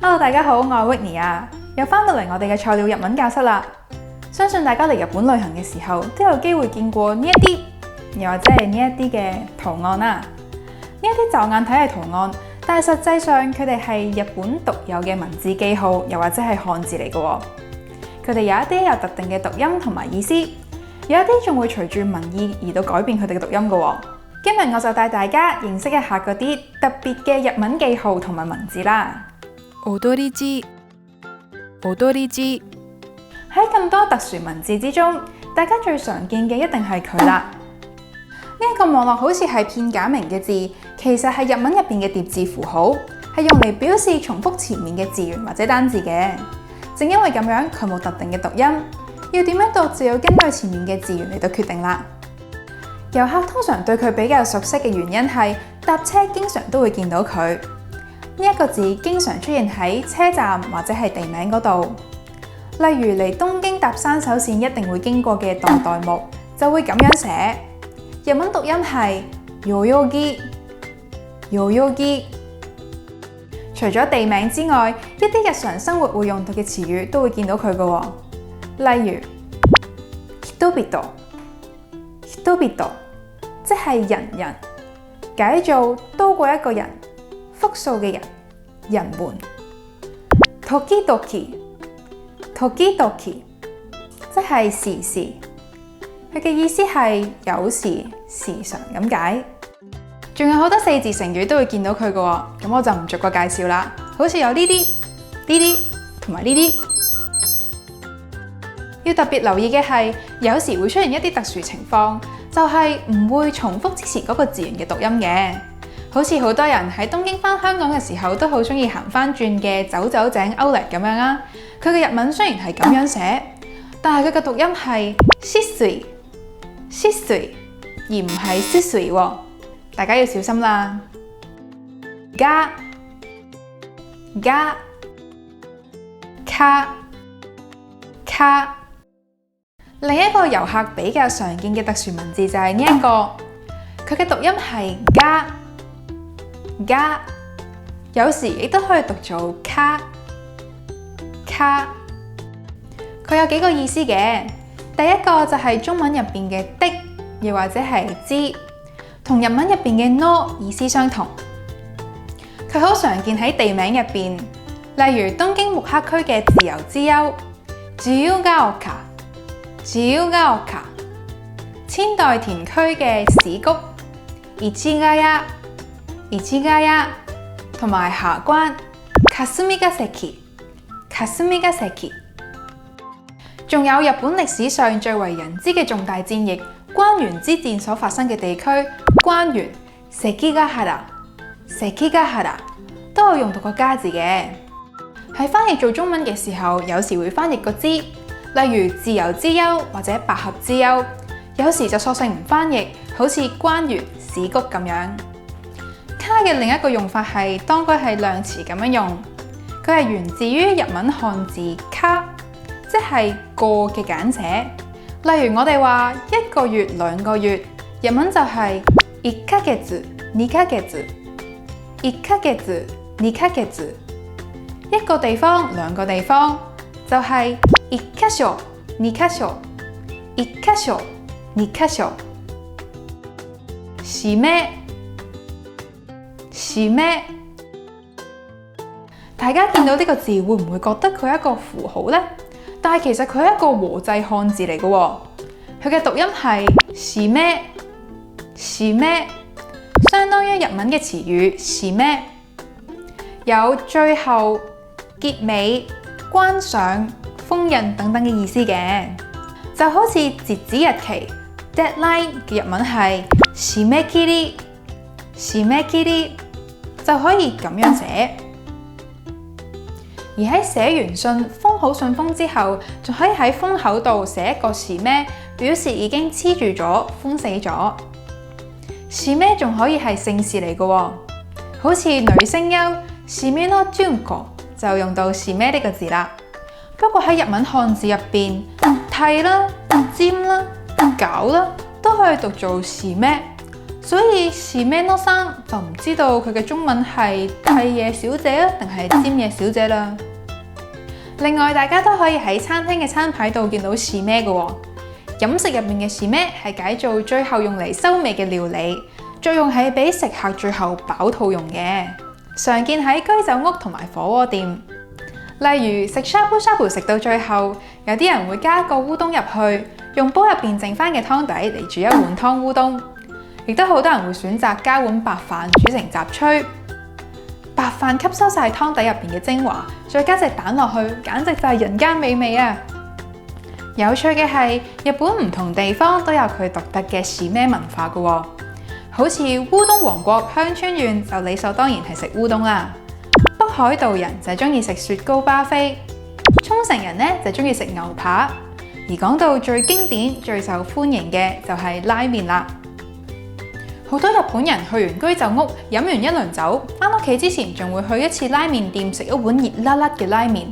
Hello， 大家好，我係 Whitney 啊，又翻到嚟我哋嘅菜鳥日文教室啦。相信大家嚟日本旅行嘅時候，都有機會見過呢一啲，又或者係呢一啲嘅圖案啦。呢一啲驟眼睇係圖案，但係實際上佢哋係日本獨有嘅文字記號，又或者係漢字嚟嘅。佢哋有一啲有特定嘅讀音同埋意思，有一啲仲會隨住文意而到改變佢哋嘅讀音嘅。今日我就帶大家認識一下嗰啲特別嘅日文記號同埋文字啦。踊り字，踊り字。喺咁多特殊文字之中，大家最常見嘅一定係佢啦。呢一個望落好似係片假名嘅字，其實係日文入邊嘅疊字符號，係用嚟表示重複前面嘅字源或者單字嘅。正因為咁樣，佢冇特定嘅讀音，要點樣讀就要根據前面嘅字源嚟到決定啦。遊客通常對佢比較熟悉嘅原因係搭車經常都會見到佢。呢一個字經常出現喺車站或者係地名嗰度，例如嚟東京搭山手線一定會經過嘅代代木，就會咁樣寫。日文讀音係代々木，代々木。除咗地名之外，一啲日常生活會用到嘅詞語都會見到佢嘅，例如人々，人々，即係人，解做多過一個人，複數嘅人，人們。時々，時々，即係時時，佢嘅意思係有時、時常咁解。仲有好多四字成語都會見到佢嘅，咁我就唔逐個介紹啦。好似有呢啲、呢啲同埋呢啲。要特別留意嘅係，有時會出現一啲特殊情況，就係唔會重複之前嗰個字源嘅讀音嘅。好似好多人喺東京返香港嘅時候，都好中意行返轉嘅走走井 Outlet 咁樣啦。佢嘅日文雖然係咁樣寫，但係佢嘅讀音係しすい、しすい，而唔係しすい喎。大家要小心啦。が、か。另一個遊客比較常見嘅特殊文字就係呢一個，佢嘅讀音係が，有時亦都可以讀做か。佢有幾個意思嘅。第一個就係中文入邊嘅的，又或者係之，同日文入邊嘅の意思相同。佢好常見喺地名入邊，例如東京目黑區嘅自由之丘、自由が丘、千代田區嘅市谷、市ヶ谷，同埋下關霞ヶ関。仲有日本歷史上最為人知嘅重大戰役關原之戰所發生嘅地區關原関ヶ原都有用到個加字嘅。喺翻譯做中文嘅時候，有時會翻譯個之，例如自由之丘或者百合之丘，有時就索性唔翻譯，好似關原市谷咁樣。卡嘅另一個用法係當佢係量詞咁樣用，佢係源自於日文漢字卡，即係個嘅簡寫。例如我哋話一個月、兩個月，日文就係1ヶ月、2ヶ月、1ヶ月、2ヶ月。一個地方、兩個地方就係1ヶ所、2ヶ所、1ヶ所、2ヶ所。締め，大家見到呢個字會唔會覺得佢係一個符號呢？但係其實佢係一個和製漢字嚟嘅喎，佢嘅讀音係締め，相當於日文嘅詞語締め，有最後、結尾、關上、封印等等嘅意思嘅。就好似截止日期 deadline 嘅日文係締め切り，就可以咁樣寫。而喺寫完信封好信封之後，仲可以喺封口度寫一個締め，表示已經黐住咗、封死咗。締め仲可以係姓氏嚟嘅喎，好似女聲優締めの純子就用到締め呢個字啦。不過喺日文漢字入邊，剃啦、尖啦、搞啦都可以讀做締め，所以しめのさん就唔知道佢嘅中文係契爺小姐啊，定係尖野小姐啦。另外，大家都可以喺餐廳嘅餐牌度見到しめ嘅喎。飲食入面嘅しめ係解做最後用嚟收尾嘅料理，作用係俾食客最後飽肚用嘅，常見喺居酒屋同埋火鍋店。例如食shabu shabu食到最後，有啲人會加個烏冬入去，用煲入邊剩翻嘅湯底嚟煮一碗湯烏冬。亦都好多人會選擇加碗白飯煮成雜炊，白飯吸收晒湯底入邊嘅精華，再加隻蛋落去，簡直就係人間美味啊！有趣嘅係，日本唔同地方都有佢獨特嘅しめ文化㗎喎，好似烏冬王國香川縣就理所當然係食烏冬啦，北海道人就中意食雪糕巴菲，沖繩人呢就中意食牛扒，而講到最經典、最受歡迎嘅就係拉麵啦。好多日本人去完居酒屋飲完一輪酒，返屋企之前仲會去一次拉麵店食一碗熱辣辣嘅拉麵。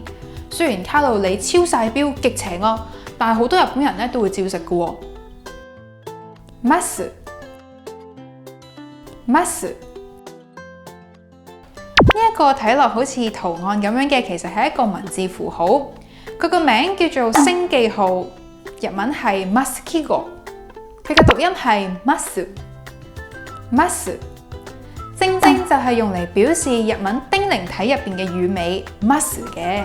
雖然卡路里超晒標，極邪惡，但係好多日本人咧都會照食嘅喎。ます呢一個睇落好似圖案咁樣嘅，其實係一個文字符號，佢個名叫做星記號，日文係 maskigo， 佢嘅讀音係 mas。正正就係用嚟表示日文丁零體入邊嘅語尾 mas 嘅。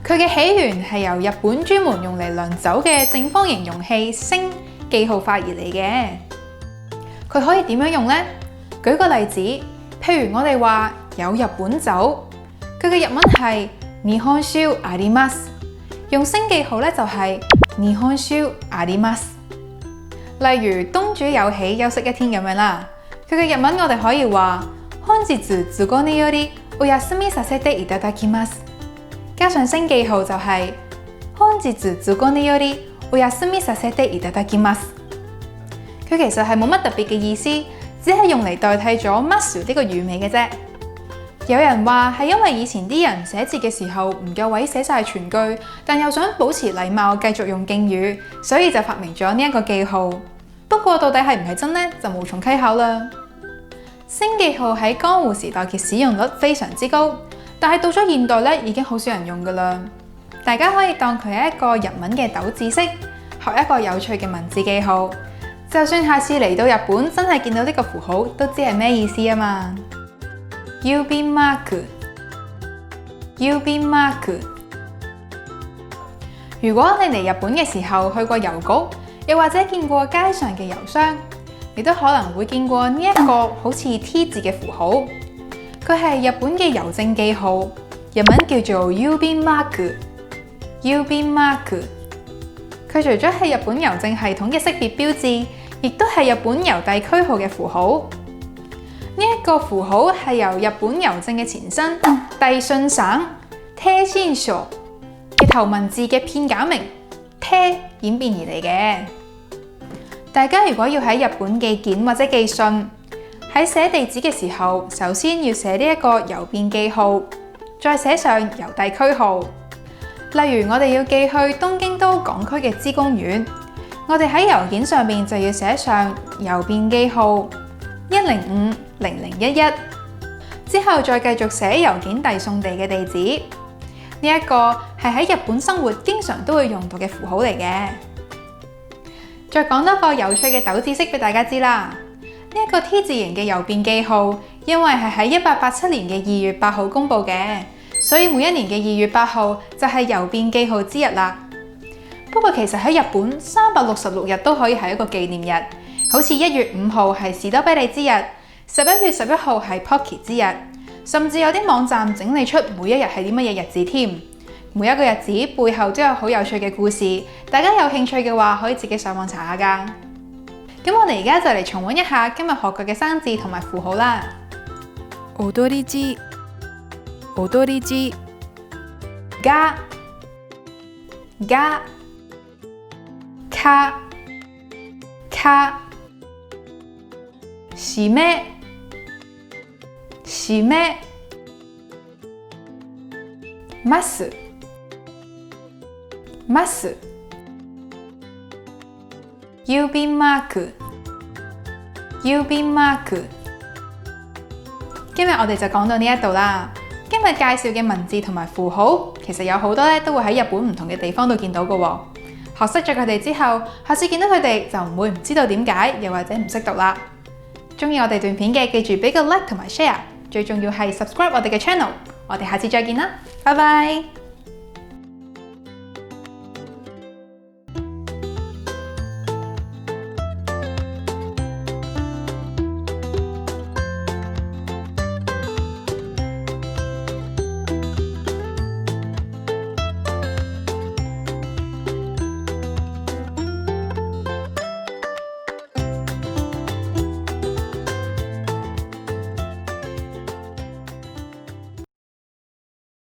佢嘅起源係由日本專門用嚟量酒嘅正方形容器星記號法而嚟嘅。佢可以點樣用呢？舉個例子，譬如我哋話有日本酒，佢嘅日文係日本酒あります，用星記號咧就係日本酒あります。例如東主有喜休息一天咁樣啦，佢嘅日文我哋可以話本日都合によりお休みさせていただきます，加上星記號就係本日都合によりお休みさせていただきます。佢其實係冇乜特別嘅意思，只係用嚟代替咗 mas 呢個語尾嘅啫。有人話係因為以前啲人寫字嘅時候唔夠位寫晒全句，但又想保持禮貌繼續用敬語，所以就發明咗呢一個記號。不過到底係唔係真呢，就無從稽考啦。星記號喺江戶時代嘅使用率非常之高，但係到咗現代咧已經好少人用噶啦。大家可以當佢係一個日文嘅斗知識，學一個有趣嘅文字記號。就算下次嚟到日本真係見到呢個符號，都知係咩意思啊嘛。郵便マーク。如果你嚟日本嘅時候去過郵局，又或者見過街上嘅郵箱，你都可能會見過呢一個好似 T 字嘅符號。佢係日本嘅郵政記號，日文叫做郵便マーク。佢除咗係日本郵政系統嘅識別標誌，亦都係日本郵遞區號嘅符號。呢一個符號係由日本郵政嘅前身遞信省訂信所嘅頭文字嘅片假名訂演變而嚟嘅。大家如果要喺日本寄件或者寄信，喺寫地址嘅時候，首先要寫呢一個郵便記號，再寫上郵遞區號。例如我哋要寄去東京都港區嘅芝公園，我哋喺郵件上面就要寫上郵便記號1050011，之後再繼續寫郵件遞送地嘅地址。呢一個係喺日本生活經常都會用到嘅符號嚟嘅。再講多個有趣嘅斗知識俾大家知啦。呢一個 T 字形嘅郵便記號，因為係喺1887年嘅2月8號公佈嘅，所以每一年嘅2月8號就係郵便記號之日啦。不過其實喺日本366日都可以係一個紀念日，好似1月5號係士多啤梨之日，11月11號係 Pocky 之日，甚至有啲網站整理出每一日係啲乜嘢日子添。每一個日子背後都有好有趣嘅故事，大家有興趣嘅話可以自己上網查下㗎。咁我哋而家就嚟重溫一下今日學過嘅生字同埋符號啦。踊り字がかしめます郵便マーク指マーク。今日我哋就講到呢一度啦。今日介紹嘅文字同埋符號，其實有好多咧都會喺日本唔同嘅地方度見到嘅喎。學識咗佢哋之後，下次見到佢哋就唔會唔知道點解，又或者唔識讀啦。中意我哋段片嘅，記住俾個 like 同埋 share，最重要係 subscribe 我哋嘅 channel。我哋下次再見啦，拜拜。